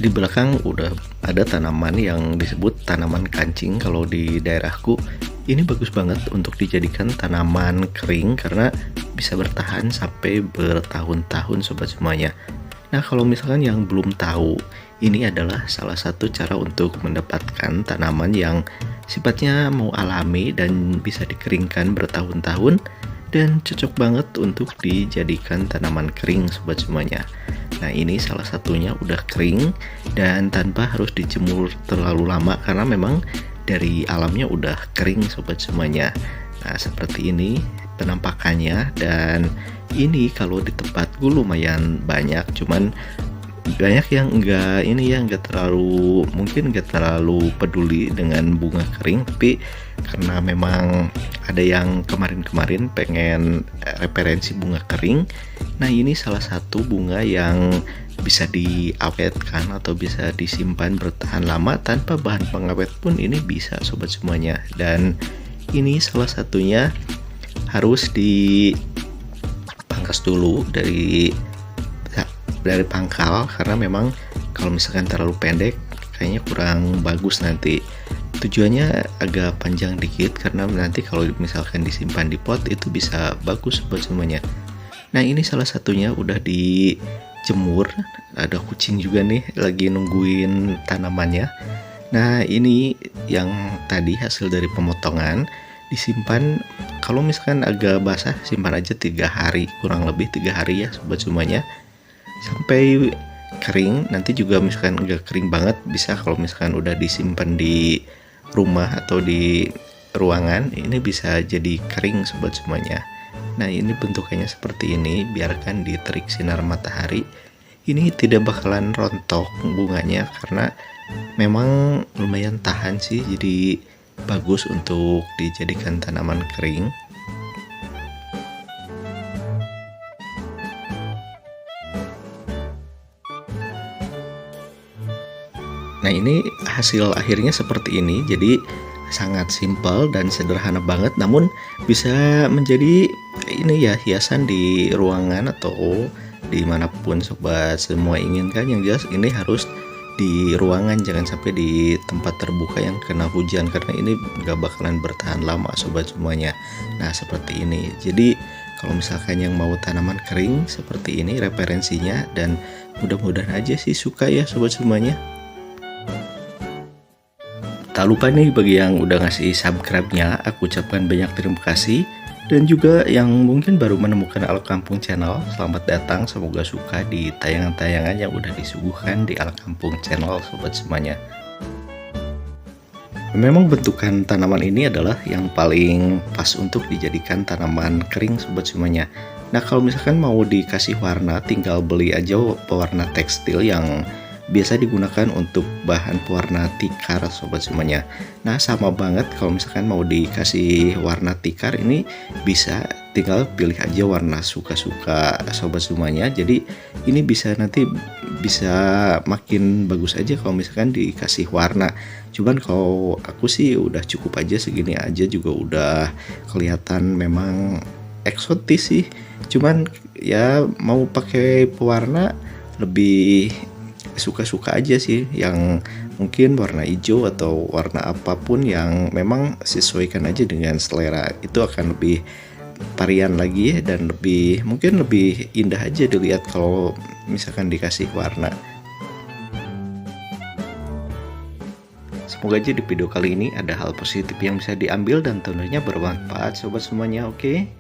Di belakang udah ada tanaman yang disebut tanaman kancing kalau di daerahku. Ini bagus banget untuk dijadikan tanaman kering karena bisa bertahan sampai bertahun-tahun sobat semuanya. Nah, kalau misalkan yang belum tahu, ini adalah salah satu cara untuk mendapatkan tanaman yang sifatnya mau alami dan bisa dikeringkan bertahun-tahun dan cocok banget untuk dijadikan tanaman kering sobat semuanya. Nah, ini salah satunya udah kering dan tanpa harus dijemur terlalu lama karena memang dari alamnya udah kering sobat semuanya. Nah, seperti ini penampakannya, dan ini kalau di tempatku lumayan banyak, cuman banyak yang enggak terlalu, mungkin enggak terlalu peduli dengan bunga kering, tapi karena memang ada yang kemarin-kemarin pengen referensi bunga kering. Nah, ini salah satu bunga yang bisa diawetkan atau bisa disimpan bertahan lama tanpa bahan pengawet pun ini bisa sobat semuanya. Dan ini salah satunya harus dipangkas dulu dari pangkal karena memang kalau misalkan terlalu pendek kayaknya kurang bagus nanti. Tujuannya agak panjang dikit karena nanti kalau misalkan disimpan di pot itu bisa bagus buat semuanya. Nah, ini salah satunya udah dijemur. Ada kucing juga nih lagi nungguin tanamannya. Nah, ini yang tadi hasil dari pemotongan disimpan. Kalau misalkan agak basah simpan aja 3 hari, kurang lebih 3 hari ya sobat semuanya, sampai kering. Nanti juga misalkan enggak kering banget, bisa kalau misalkan udah disimpan di rumah atau di ruangan, ini bisa jadi kering sobat semuanya. Nah, ini bentukannya seperti ini, biarkan diterik sinar matahari. Ini tidak bakalan rontok bunganya karena memang lumayan tahan sih, jadi bagus untuk dijadikan tanaman kering. Nah, ini hasil akhirnya seperti ini. Jadi sangat simpel dan sederhana banget, namun bisa menjadi ini ya, hiasan di ruangan atau dimanapun sobat semua inginkan. Yang jelas ini harus di ruangan, jangan sampai di tempat terbuka yang kena hujan karena ini gak bakalan bertahan lama sobat semuanya. Nah, seperti ini. Jadi kalau misalkan yang mau tanaman kering seperti ini referensinya, dan mudah-mudahan aja sih suka ya sobat semuanya. Tak lupa nih bagi yang udah ngasih subscribe-nya, aku ucapkan banyak terima kasih. Dan juga yang mungkin baru menemukan Ala Kampung Channel, selamat datang, semoga suka di tayangan-tayangan yang udah disuguhkan di Ala Kampung Channel sobat semuanya. Memang bentukan tanaman ini adalah yang paling pas untuk dijadikan tanaman kering sobat semuanya. Nah, kalau misalkan mau dikasih warna, tinggal beli aja pewarna tekstil yang biasa digunakan untuk bahan pewarna tikar sobat semuanya. Nah, sama banget kalau misalkan mau dikasih warna tikar, ini bisa tinggal pilih aja warna suka-suka sobat semuanya. Jadi ini bisa nanti bisa makin bagus aja kalau misalkan dikasih warna. Cuman kalau aku sih udah cukup aja, segini aja juga udah kelihatan memang eksotis sih. Cuman ya mau pakai pewarna lebih suka-suka aja sih, yang mungkin warna hijau atau warna apapun yang memang sesuaikan aja dengan selera, itu akan lebih varian lagi ya, dan mungkin lebih indah aja dilihat kalau misalkan dikasih warna. Semoga aja di video kali ini ada hal positif yang bisa diambil dan tentunya bermanfaat sobat semuanya. Oke.